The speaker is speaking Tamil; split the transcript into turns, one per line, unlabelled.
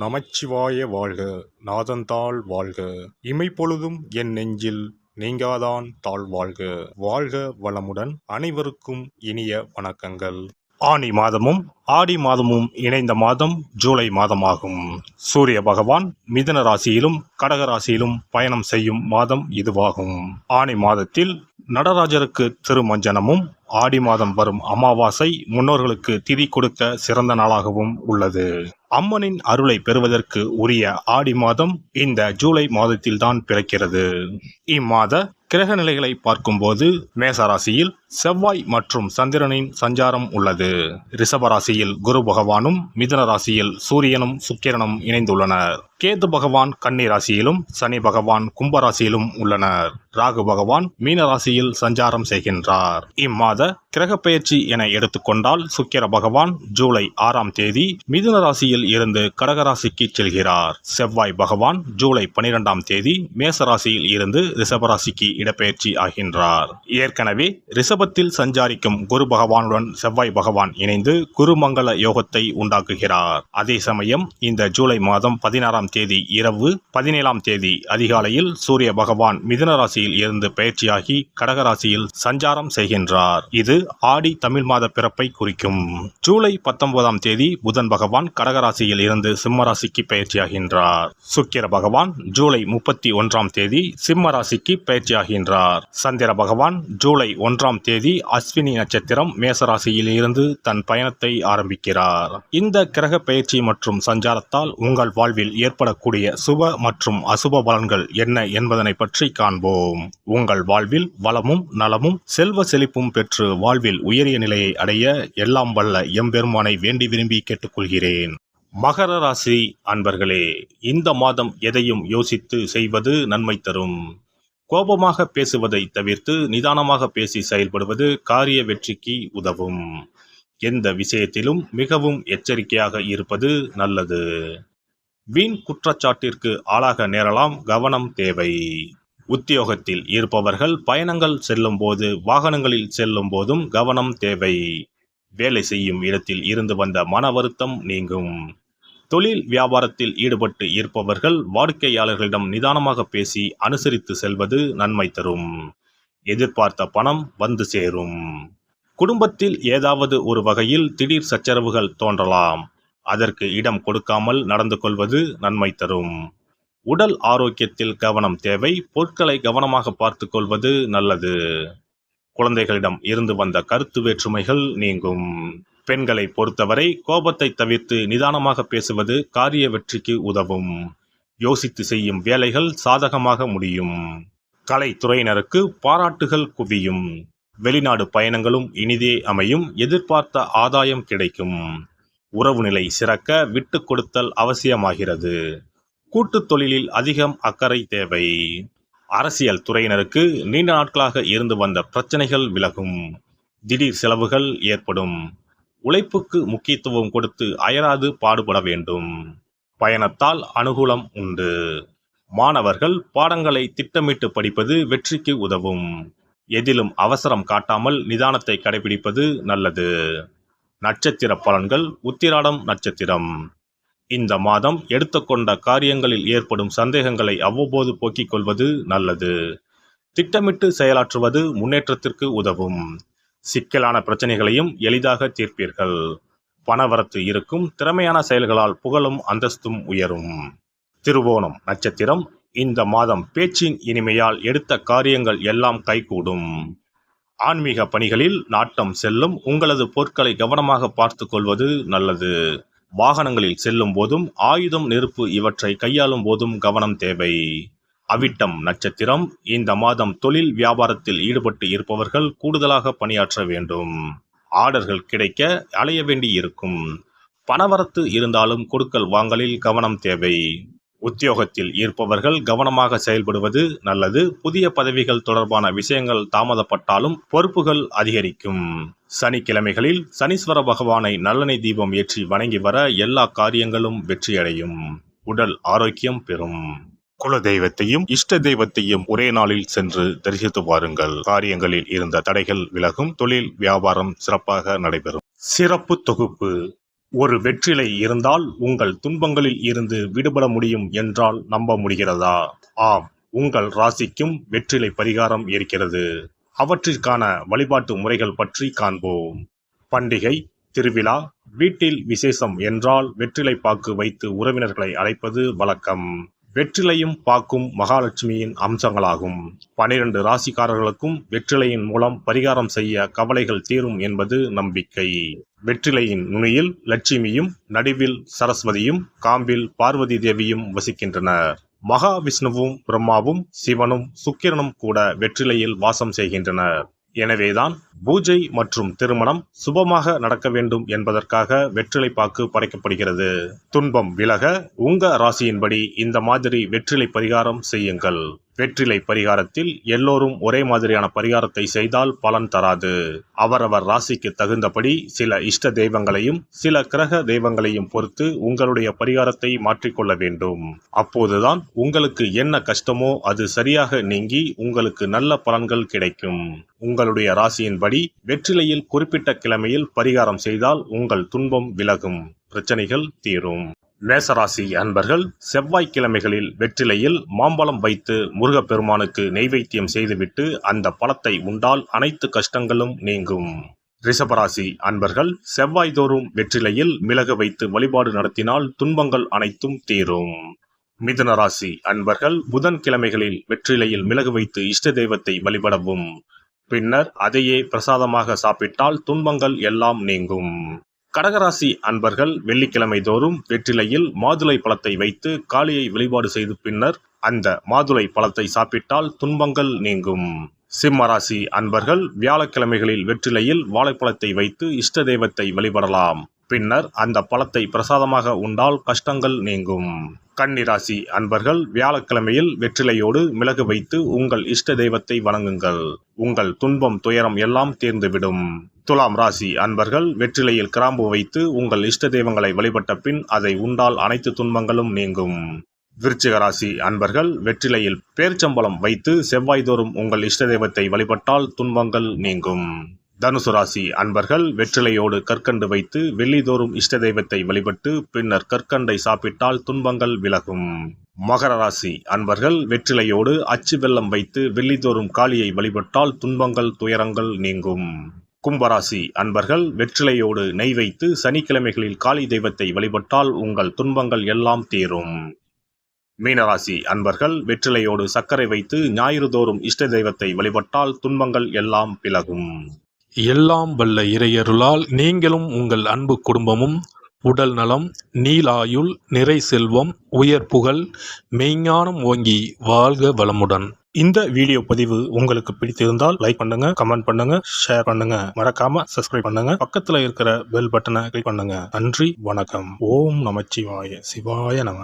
நமச்சிவாய வாழ்க. நாதந்தாள் வாழ்க. இமைப்பொழுதும் என் நெஞ்சில் நீங்காதான் தாழ் வாழ்க. வாழ்க வளமுடன். அனைவருக்கும் இனிய வணக்கங்கள். ஆனி மாதமும் ஆடி மாதமும் இணைந்த மாதம் ஜூலை மாதமாகும். சூரிய பகவான் மிதுன ராசியிலும் கடக ராசியிலும் பயணம் செய்யும் மாதம் இதுவாகும். ஆனி மாதத்தில் நடராஜருக்கு திருமஞ்சனமும், ஆடி மாதம் வரும் அமாவாசை முன்னோர்களுக்கு திதி கொடுக்க சிறந்த நாளாகவும் உள்ளது. அம்மனின் அருளை பெறுவதற்கு உரிய ஆடி மாதம் இந்த ஜூலை மாதத்தில்தான் பிறக்கிறது. இம்மாத கிரக நிலைகளை பார்க்கும்போது மேசராசியில் செவ்வாய் மற்றும் சந்திரனின் சஞ்சாரம் உள்ளது. ரிஷபராசியில் குரு பகவானும், மிதுன ராசியில் சூரியனும் சுக்கிரனும் இணைந்துள்ளனர். கேது பகவான் கன்னி ராசியிலும், சனி பகவான் கும்பராசியிலும் உள்ளனர். ராகு பகவான் மீன ராசியில் சஞ்சாரம் செய்கின்றார். இம்மாத கிரக பெயர்ச்சி என எடுத்துக்கொண்டால் சுக்கிர பகவான் ஜூலை 6ஆம் தேதி மிதுன ராசியில் இருந்து கடகராசிக்கு செல்கிறார். செவ்வாய் பகவான் ஜூலை 12ஆம் தேதி மேச ராசியில் இருந்து ரிஷபராசிக்கு இடப்பெயர்ச்சி ஆகின்றார். ஏற்கனவே ரிஷபத்தில் சஞ்சாரிக்கும் குரு பகவானுடன் செவ்வாய் பகவான் இணைந்து குருமங்கள யோகத்தை உண்டாக்குகிறார். அதே சமயம் இந்த ஜூலை மாதம் 16ஆம் தேதி இரவு 17ஆம் தேதி அதிகாலையில் சூரிய பகவான் மிதுன ராசியில் இருந்து பயிற்சியாகி கடகராசியில் சஞ்சாரம் செய்கின்றார். இது ஆடி தமிழ் மாத பிறப்பை குறிக்கும். ஜூலை 19ஆம் தேதி புதன் பகவான் கடகராசியில் இருந்து சிம்ம ராசிக்கு பயிற்சியாகின்றார். சுக்கிர பகவான் ஜூலை 31ஆம் தேதி சிம்ம ராசிக்கு பயிற்சியாகின்றார். சந்திர பகவான் ஜூலை 1ஆம் தேதி அஸ்வினி நட்சத்திரம் மேசராசியில் இருந்து தன் பயணத்தை ஆரம்பிக்கிறார். இந்த கிரக பயிற்சி மற்றும் சஞ்சாரத்தால் உங்கள் வாழ்வில் ஏற்படக்கூடிய சுப மற்றும் அசுப பலன்கள் என்ன என்பதனை பற்றி காண்போம். உங்கள் வாழ்வில் வளமும் நலமும் செல்வ செழிப்பும் பெற்று வாழ்வில் உயரிய நிலையை அடைய எல்லாம் வல்ல எம்பெருமானை வேண்டி விரும்பி கேட்டுக்கொள்கிறேன். மகர ராசி அன்பர்களே, இந்த மாதம் எதையும் யோசித்து செய்வது நன்மை தரும். கோபமாக பேசுவதை தவிர்த்து நிதானமாக பேசி செயல்படுவது காரிய வெற்றிக்கு உதவும். எந்த விஷயத்திலும் மிகவும் எச்சரிக்கையாக இருப்பது நல்லது. வீண் குற்றச்சாட்டிற்கு ஆளாக நேரலாம், கவனம் தேவை. உத்தியோகத்தில் இருப்பவர்கள் பயணங்கள் செல்லும் போது, வாகனங்களில் செல்லும் போதும் கவனம் தேவை. வேலை செய்யும் இடத்தில் இருந்து வந்த மன வருத்தம் நீங்கும். தொழில் வியாபாரத்தில் ஈடுபட்டு இருப்பவர்கள் வாடிக்கையாளர்களிடம் நிதானமாக பேசி அனுசரித்து செல்வது நன்மை தரும். எதிர்பார்த்த பணம் வந்து சேரும். குடும்பத்தில் ஏதாவது ஒரு வகையில் திடீர் சச்சரவுகள் தோன்றலாம். அதற்கு இடம் கொடுக்காமல் நடந்து கொள்வது நன்மை தரும். உடல் ஆரோக்கியத்தில் கவனம் தேவை. பொருட்களை கவனமாக பார்த்து கொள்வது நல்லது. குழந்தைகளிடம் இருந்து வந்த கருத்து வேற்றுமைகள் நீங்கும். பெண்களை பொறுத்தவரை கோபத்தை தவிர்த்து நிதானமாக பேசுவது காரிய வெற்றிக்கு உதவும். யோசித்து செய்யும் வேலைகள் சாதகமாக முடியும். கலைத்துறையினருக்கு பாராட்டுகள் குவியும். வெளிநாடு பயணங்களும் இனிதே அமையும். எதிர்பார்த்த ஆதாயம் கிடைக்கும். உறவு நிலை சிறக்க விட்டு கொடுத்தல் அவசியமாகிறது. கூட்டுத் தொழிலில் அதிகம் அக்கறை தேவை. அரசியல் துறையினருக்கு நீண்ட நாட்களாக இருந்து வந்த பிரச்சனைகள் விலகும். திடீர் செலவுகள் ஏற்படும். உழைப்புக்கு முக்கியத்துவம் கொடுத்து அயராது பாடுபட வேண்டும். பயணத்தால் அனுகூலம் உண்டு. மாணவர்கள் பாடங்களை திட்டமிட்டு படிப்பது வெற்றிக்கு உதவும். எதிலும் அவசரம் காட்டாமல் நிதானத்தை கடைபிடிப்பது நல்லது. நட்சத்திர பலன்கள். உத்திராடம் நட்சத்திரம். இந்த மாதம் எடுத்துக்கொண்ட காரியங்களில் ஏற்படும் சந்தேகங்களை அவ்வப்போது போக்கிக் கொள்வது நல்லது. திட்டமிட்டு செயலாற்றுவது முன்னேற்றத்திற்கு உதவும். சிக்கலான பிரச்சனைகளையும் எளிதாக தீர்ப்பீர்கள். பணவரத்து இருக்கும். திறமையான செயல்களால் புகழும் அந்தஸ்தும் உயரும். திருவோணம் நட்சத்திரம். இந்த மாதம் பேச்சின் இனிமையால் எடுத்த காரியங்கள் எல்லாம் கைகூடும். ஆன்மீக பணிகளில் நாட்டம் செல்லும். உங்களது பொருட்களை கவனமாக பார்த்து கொள்வது நல்லது. வாகனங்களில் செல்லும் போதும் ஆயுதம், நெருப்பு இவற்றை கையாளும் போதும் கவனம் தேவை. அவிட்டம் நட்சத்திரம். இந்த மாதம் தொழில் வியாபாரத்தில் ஈடுபட்டு இருப்பவர்கள் கூடுதலாக பணியாற்ற வேண்டும். ஆர்டர்கள் கிடைக்க அலைய வேண்டி இருக்கும். பணவரத்து இருந்தாலும் கொடுக்கல் வாங்கலில் கவனம் தேவை. உத்தியோகத்தில் இருப்பவர்கள் கவனமாக செயல்படுவது நல்லது. புதிய பதவிகள் தொடர்பான விஷயங்கள் தாமதப்பட்டாலும் பொறுப்புகள் அதிகரிக்கும். சனிக்கிழமைகளில் சனீஸ்வர பகவானை நல்லெண்ணெய் தீபம் ஏற்றி வணங்கி வர எல்லா காரியங்களும் வெற்றியடையும். உடல் ஆரோக்கியம் பெறும். குல தெய்வத்தையும் இஷ்ட தெய்வத்தையும் ஒரே நாளில் சென்று தரிசித்து வாருங்கள். காரியங்களில் இருந்த தடைகள் விலகும். தொழில் வியாபாரம் சிறப்பாக நடைபெறும். சிறப்பு தொகுப்பு. ஒரு வெற்றிலை இருந்தால் உங்கள் துன்பங்களில் இருந்து விடுபட முடியும் என்றால் நம்ப முடிகிறதா? ஆம், உங்கள் ராசிக்கும் வெற்றிலை பரிகாரம் இருக்கிறது. அவற்றிற்கான வழிபாட்டு முறைகள் பற்றி காண்போம். பண்டிகை, திருவிழா, வீட்டில் விசேஷம் என்றால் வெற்றிலை பாக்கு வைத்து உறவினர்களை அழைப்பது வழக்கம். வெற்றிலையும் பாக்கும் மகாலட்சுமியின் அம்சங்களாகும். 12 ராசிக்காரர்களுக்கும் வெற்றிலையின் மூலம் பரிகாரம் செய்ய கவலைகள் தீரும் என்பது நம்பிக்கை. வெற்றிலையின் நுனியில் லட்சுமியும், நடுவில் சரஸ்வதியும், காம்பில் பார்வதி தேவியும் வசிக்கின்றனர். மகாவிஷ்ணுவும், பிரம்மாவும், சிவனும், சுக்கிரனும் கூட வெற்றிலையில் வாசம் செய்கின்றனர். எனவேதான் பூஜை மற்றும் திருமணம் சுபமாக நடக்க வேண்டும் என்பதற்காக வெற்றிலை பாக்கு படைக்கப்படுகிறது. துன்பம் விலக உங்க ராசியின்படி இந்த மாதிரி வெற்றிலை பரிகாரம் செய்யுங்கள். வெற்றிலை பரிகாரத்தில் எல்லோரும் ஒரே மாதிரியான பரிகாரத்தை செய்தால் பலன் தராது. அவரவர் ராசிக்கு தகுந்தபடி சில இஷ்ட தெய்வங்களையும் சில கிரக தெய்வங்களையும் பொறுத்து உங்களுடைய பரிகாரத்தை மாற்றிக்கொள்ள வேண்டும். அப்போதுதான் உங்களுக்கு என்ன கஷ்டமோ அது சரியாக நீங்கி உங்களுக்கு நல்ல பலன்கள் கிடைக்கும். உங்களுடைய ராசியின்படி வெற்றிலையில் குறிப்பிட்ட கிழமையில் பரிகாரம் செய்தால் உங்கள் துன்பம் விலகும், பிரச்சனைகள் தீரும். மேசராசி அன்பர்கள் செவ்வாய்க்கிழமைகளில் வெற்றிலையில் மாம்பழம் வைத்து முருகப்பெருமானுக்கு நெய்வேத்தியம் செய்துவிட்டு அந்த பழத்தை உண்டால் அனைத்து கஷ்டங்களும் நீங்கும். ரிஷபராசி அன்பர்கள் செவ்வாய்தோறும் வெற்றிலையில் மிளகு வைத்து வழிபாடு நடத்தினால் துன்பங்கள் அனைத்தும் தீரும். மிதுன ராசி அன்பர்கள் புதன்கிழமைகளில் வெற்றிலையில் மிளகு வைத்து இஷ்ட தெய்வத்தை வழிபடவும். பின்னர் அதையே பிரசாதமாக சாப்பிட்டால் துன்பங்கள் எல்லாம் நீங்கும். கடகராசி அன்பர்கள் வெள்ளிக்கிழமை தோறும் வெற்றிலையில் மாதுளை பழத்தை வைத்து காளியை வழிபாடு செய்து பின்னர் அந்த மாதுளை பழத்தை சாப்பிட்டால் துன்பங்கள் நீங்கும். சிம்மராசி அன்பர்கள் வியாழக்கிழமைகளில் வெற்றிலையில் வாழைப்பழத்தை வைத்து இஷ்ட தெய்வத்தை வழிபடலாம். பின்னர் அந்த பழத்தை பிரசாதமாக உண்டால் கஷ்டங்கள் நீங்கும். கன்னிராசி அன்பர்கள் வியாழக்கிழமையில் வெற்றிலையோடு மிளகு வைத்து உங்கள் இஷ்ட தெய்வத்தை வணங்குங்கள். உங்கள் துன்பம் துயரம் எல்லாம் தீர்ந்துவிடும். துலாம் ராசி அன்பர்கள் வெற்றிலையில் கிராம்பு வைத்து உங்கள் இஷ்ட தெய்வங்களை வழிபட்ட பின் அதை உண்டால் அனைத்து துன்பங்களும் நீங்கும். விருச்சிக ராசி அன்பர்கள் வெற்றிலையில் பேர்ச்சம்பழம் வைத்து செவ்வாய்தோறும் உங்கள் இஷ்ட தெய்வத்தை வழிபட்டால் துன்பங்கள் நீங்கும். தனுசு ராசி அன்பர்கள் வெற்றிலையோடு கற்கண்டு வைத்து வெள்ளிதோறும் இஷ்ட தெய்வத்தை வழிபட்டு பின்னர் கற்கண்டை சாப்பிட்டால் துன்பங்கள் விலகும். மகர ராசி அன்பர்கள் வெற்றிலையோடு அச்சு வெல்லம் வைத்து வெள்ளிதோறும் காளியை வழிபட்டால் துன்பங்கள் துயரங்கள் நீங்கும். கும்பராசி அன்பர்கள் வெற்றிலையோடு நெய் வைத்து சனிக்கிழமைகளில் காளி தெய்வத்தை வழிபட்டால் உங்கள் துன்பங்கள் எல்லாம் தீரும். மீனராசி அன்பர்கள் வெற்றிலையோடு சர்க்கரை வைத்து ஞாயிறு தோறும் இஷ்ட தெய்வத்தை வழிபட்டால் துன்பங்கள் எல்லாம் விலகும்.
எல்லாம் வல்ல இறையருளால் நீங்களும் உங்கள் அன்பு குடும்பமும் உடல் நலம், நீலாயுள், நிறை செல்வம், உயர் புகழ், மெய்ஞானம் ஓங்கி வாழ்க வளமுடன்.
இந்த வீடியோ பதிவு உங்களுக்கு பிடித்திருந்தால் லைக் பண்ணுங்க, கமெண்ட் பண்ணுங்க, ஷேர் பண்ணுங்க, மறக்காம சப்ஸ்கிரைப் பண்ணுங்க, பக்கத்துல இருக்கிற பெல் பட்டனை கிளிக் பண்ணுங்க. நன்றி, வணக்கம். ஓம் நமச்சிவாய, சிவாய நம.